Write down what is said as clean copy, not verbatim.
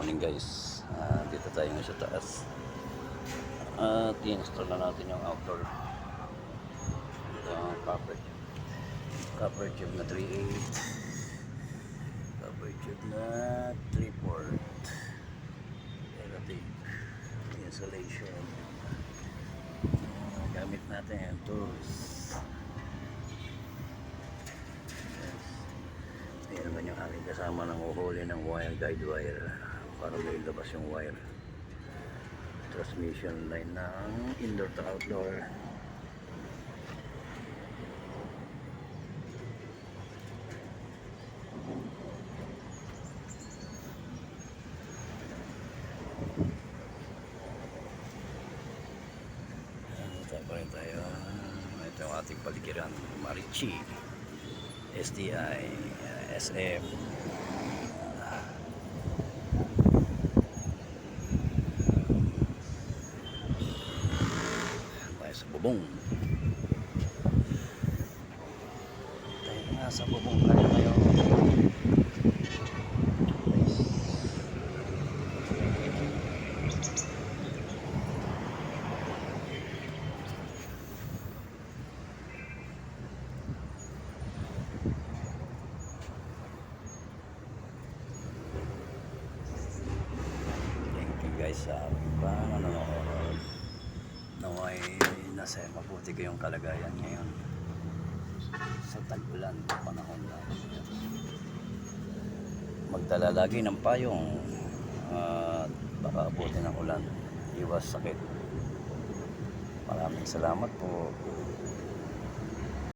morning guys. Dito tayo nga sa taas at i-install na natin yung outdoor copper tube na 3/8, copper tube na 3/4, relative insulation. Gamit natin yung tools. Ayan naman yung aking kasama ng uhuli ng wire, guide wire, para may labas yung wire. Transmission line ng indoor to outdoor. Tayo rin tayo. Ito yung ating paligiran. Marichi, SDI, SM. Tayo sa bubong. Tayo nga sa bubong tayo ngayon. Guys, sa panonood, naway nasa mabuti kayong kalagayan ngayon sa tag-ulan panahon na magdala lagi ng payong at baka abutin ng ulan, iwas sakit. Maraming salamat po.